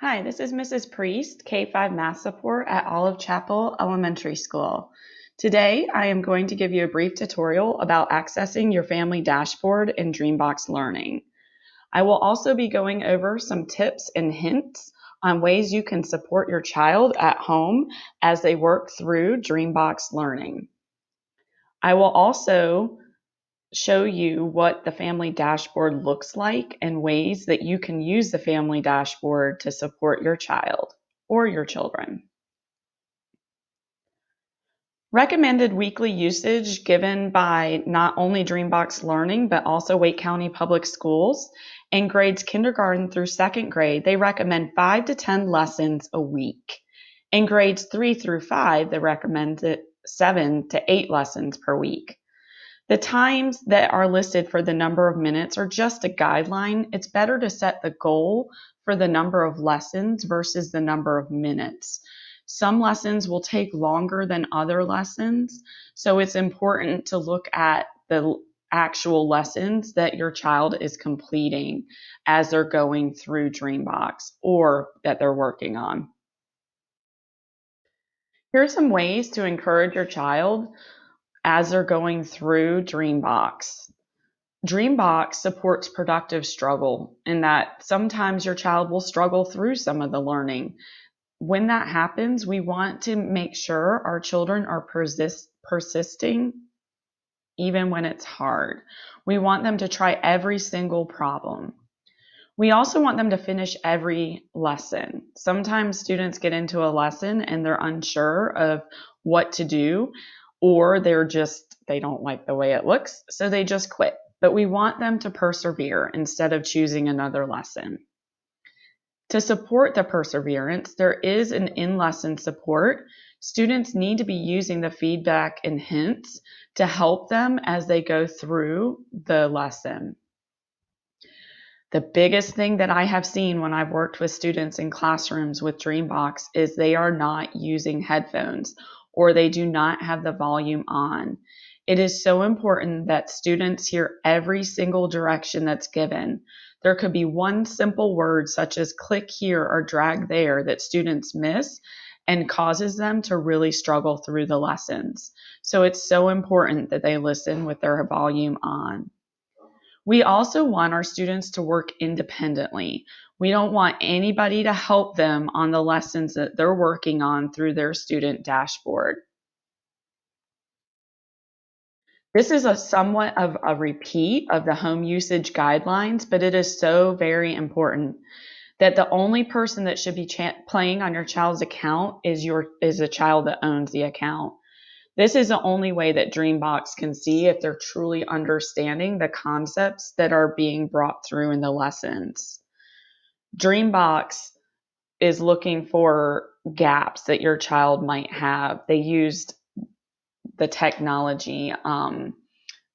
Hi, this is Mrs. Priest, K-5 Math Support at Olive Chapel Elementary School. Today, I am going to give you a brief tutorial about accessing your family dashboard in DreamBox Learning. I will also be going over some tips and hints on ways you can support your child at home as they work through DreamBox Learning. I will also show you what the family dashboard looks like and ways that you can use the family dashboard to support your child or your children. Recommended weekly usage given by not only DreamBox Learning, but also Wake County Public Schools. In grades kindergarten through second grade, they recommend 5 to 10 lessons a week. In grades 3 through 5, they recommend 7 to 8 lessons per week. The times that are listed for the number of minutes are just a guideline. It's better to set the goal for the number of lessons versus the number of minutes. Some lessons will take longer than other lessons, so it's important to look at the actual lessons that your child is completing as they're going through DreamBox or that they're working on. Here are some ways to encourage your child as they're going through DreamBox. DreamBox supports productive struggle in that sometimes your child will struggle through some of the learning. When that happens, we want to make sure our children are persisting even when it's hard. We want them to try every single problem. We also want them to finish every lesson. Sometimes students get into a lesson and they're unsure of what to do, or they don't like the way it looks, so they just quit. But we want them to persevere instead of choosing another lesson. To support the perseverance, there is an in-lesson support. Students need to be using the feedback and hints to help them as they go through the lesson. The biggest thing that I have seen when I've worked with students in classrooms with DreamBox is they are not using headphones or they do not have the volume on. It is so important that students hear every single direction that's given. There could be one simple word such as click here or drag there that students miss and causes them to really struggle through the lessons. So it's so important that they listen with their volume on. We also want our students to work independently. We don't want anybody to help them on the lessons that they're working on through their student dashboard. This is somewhat of a repeat of the home usage guidelines, but it is so very important that the only person that should be playing on your child's account is a child that owns the account. This is the only way that DreamBox can see if they're truly understanding the concepts that are being brought through in the lessons. DreamBox is looking for gaps that your child might have. They used the technology and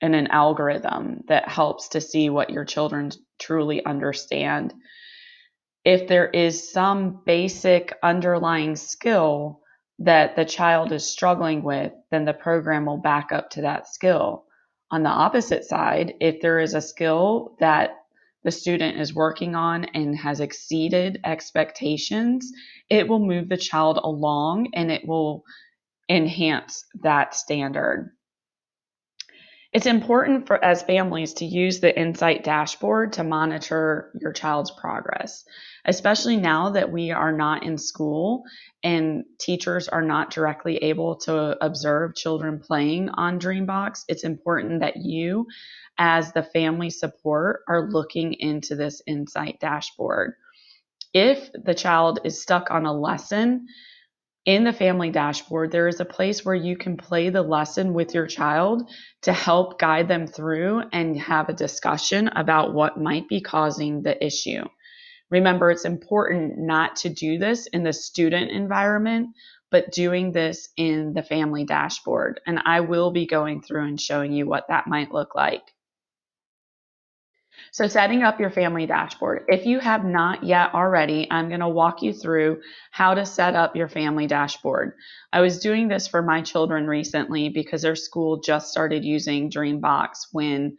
an algorithm that helps to see what your children truly understand. If there is some basic underlying skill that the child is struggling with, then the program will back up to that skill. On the opposite side, if there is a skill that the student is working on and has exceeded expectations, it will move the child along and it will enhance that standard. It's important for as families to use the Insight dashboard to monitor your child's progress, especially now that we are not in school and teachers are not directly able to observe children playing on DreamBox. It's important that you, as the family support, are looking into this Insight dashboard. If the child is stuck on a lesson, in the family dashboard, there is a place where you can play the lesson with your child to help guide them through and have a discussion about what might be causing the issue. Remember, it's important not to do this in the student environment, but doing this in the family dashboard. And I will be going through and showing you what that might look like. So setting up your family dashboard. If you have not yet already, I'm going to walk you through how to set up your family dashboard. I was doing this for my children recently because their school just started using DreamBox when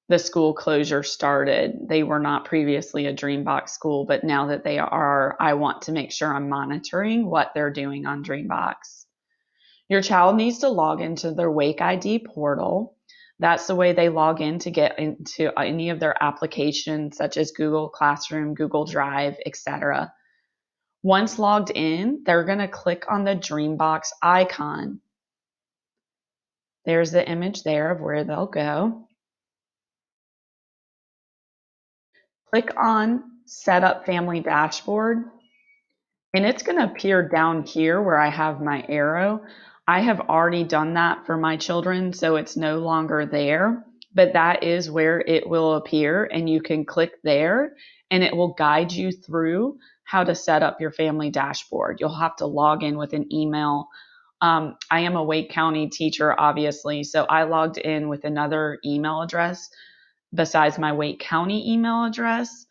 the school closure started. They were not previously a DreamBox school, but now that they are, I want to make sure I'm monitoring what they're doing on DreamBox. Your child needs to log into their Wake ID portal. That's the way they log in to get into any of their applications, such as Google Classroom, Google Drive, etc. Once logged in, they're going to click on the DreamBox icon. There's the image there of where they'll go. Click on Set Up Family Dashboard, and it's going to appear down here where I have my arrow. I have already done that for my children, so it's no longer there, but that is where it will appear, and you can click there, and it will guide you through how to set up your family dashboard. You'll have to log in with an email. I am a Wake County teacher, obviously, so I logged in with another email address besides my Wake County email address,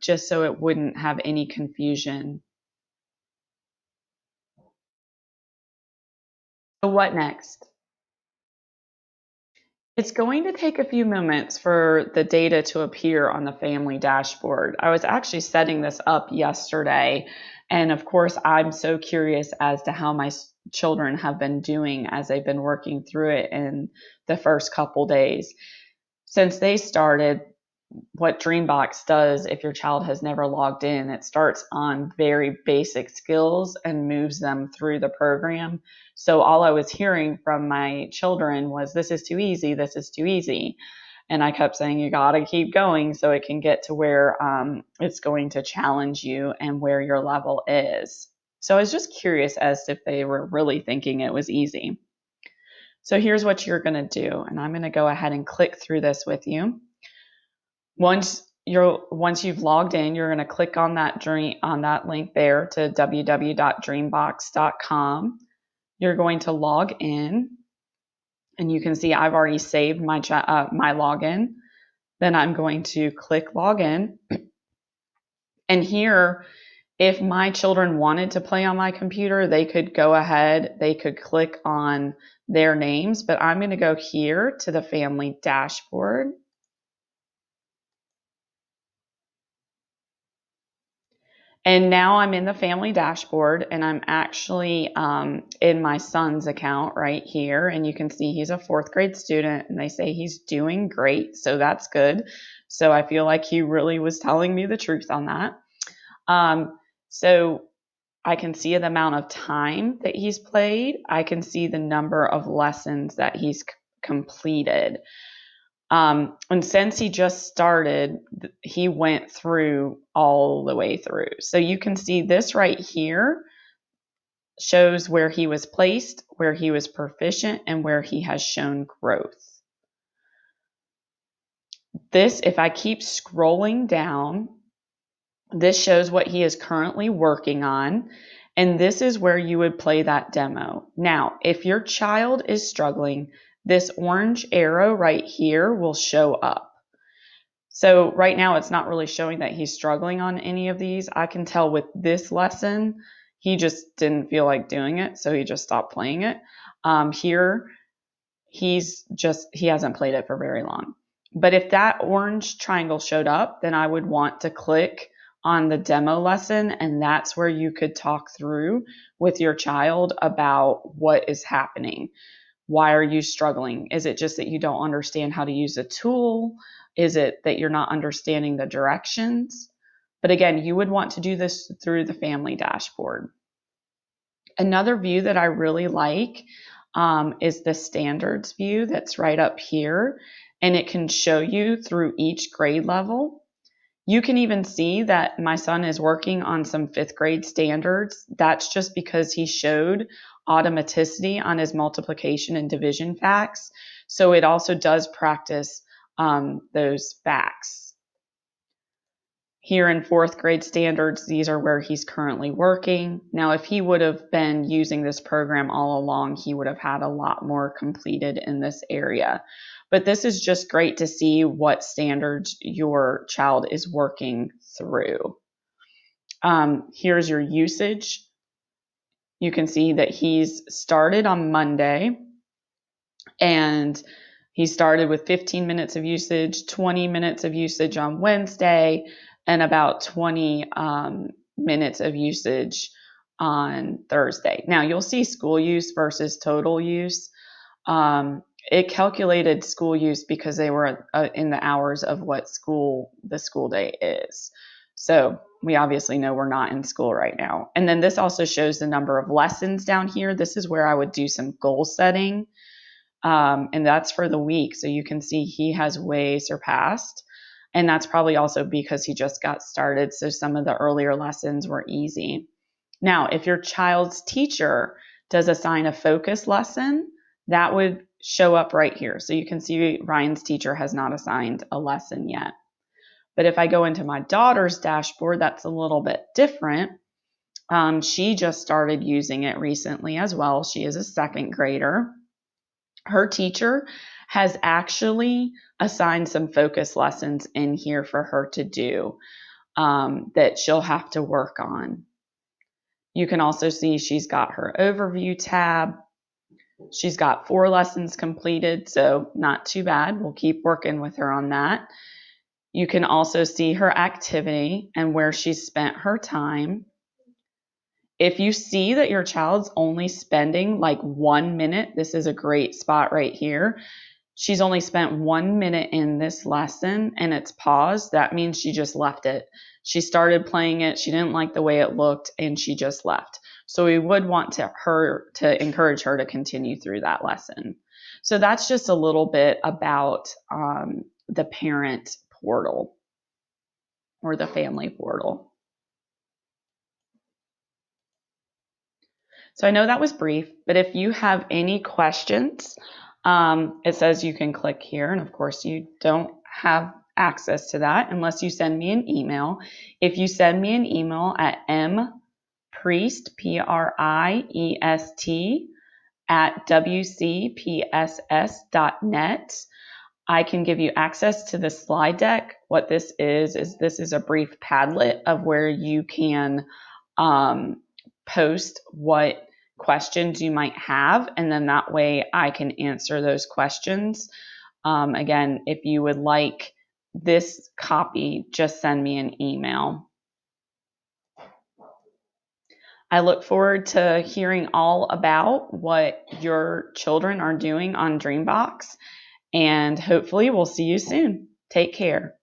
just so it wouldn't have any confusion. So what next? It's going to take a few moments for the data to appear on the family dashboard. I was actually setting this up yesterday, and of course, I'm so curious as to how my children have been doing as they've been working through it in the first couple days. Since they started, what DreamBox does, if your child has never logged in, it starts on very basic skills and moves them through the program. So all I was hearing from my children was, this is too easy, this is too easy. And I kept saying, you got to keep going so it can get to where it's going to challenge you and where your level is. So I was just curious as to if they were really thinking it was easy. So here's what you're going to do. And I'm going to go ahead and click through this with you. Once you've logged in, you're going to click on that link there to www.dreambox.com. You're going to log in, and you can see I've already saved my login. Then I'm going to click login, and here, if my children wanted to play on my computer, they could go ahead. They could click on their names, but I'm going to go here to the family dashboard. And now I'm in the family dashboard, and I'm actually in my son's account right here. And you can see he's a 4th grade student, and they say he's doing great. So that's good. So I feel like he really was telling me the truth on that. So I can see the amount of time that he's played. I can see the number of lessons that he's completed. And since he just started, he went through all the way through. So you can see this right here shows where he was placed, where he was proficient, and where he has shown growth. This, if I keep scrolling down, this shows what he is currently working on. And this is where you would play that demo. Now, if your child is struggling, this orange arrow right here will show up. So right now it's not really showing that he's struggling on any of these. I can tell with this lesson, he just didn't feel like doing it, so he just stopped playing it. Here, he hasn't played it for very long. But if that orange triangle showed up, then I would want to click on the demo lesson, and that's where you could talk through with your child about what is happening. Why are you struggling? Is it just that you don't understand how to use a tool? Is it that you're not understanding the directions? But again, you would want to do this through the family dashboard. Another view that I really like is the standards view that's right up here, and it can show you through each grade level. You can even see that my son is working on some 5th grade standards. That's just because he showed automaticity on his multiplication and division facts. So it also does practice those facts. Here in 4th grade standards, these are where he's currently working. Now, if he would have been using this program all along, he would have had a lot more completed in this area. But this is just great to see what standards your child is working through. Here's your usage. You can see that he's started on Monday, and He started with 15 minutes of usage, 20 minutes of usage on Wednesday, and about 20 minutes of usage on Thursday. Now you'll see school use versus total use. It calculated school use because they were in the hours of what the school day is. So we obviously know we're not in school right now. And then this also shows the number of lessons down here. This is where I would do some goal setting. And that's for the week. So you can see he has way surpassed. And that's probably also because he just got started. So some of the earlier lessons were easy. Now, if your child's teacher does assign a focus lesson, that would show up right here. So you can see Ryan's teacher has not assigned a lesson yet. But if I go into my daughter's dashboard, that's a little bit different. She just started using it recently as well. She is a second grader. Her teacher has actually assigned some focus lessons in here for her to do that she'll have to work on. You can also see she's got her overview tab. She's got 4 lessons completed, so not too bad. We'll keep working with her on that. You can also see her activity and where she's spent her time. If you see that your child's only spending like 1 minute, this is a great spot right here. She's only spent 1 minute in this lesson and it's paused. That means she just left it. She started playing it. She didn't like the way it looked and she just left. So we would want to encourage her to continue through that lesson. So that's just a little bit about the parent portal or the family portal. So I know that was brief, but if you have any questions, it says you can click here. And of course, you don't have access to that unless you send me an email. If you send me an email at mpriest, Priest, at wcpss.net, I can give you access to the slide deck. What this is this is a brief Padlet of where you can post what questions you might have, and then that way I can answer those questions. Again, if you would like this copy, just send me an email. I look forward to hearing all about what your children are doing on DreamBox, and hopefully we'll see you soon. Take care.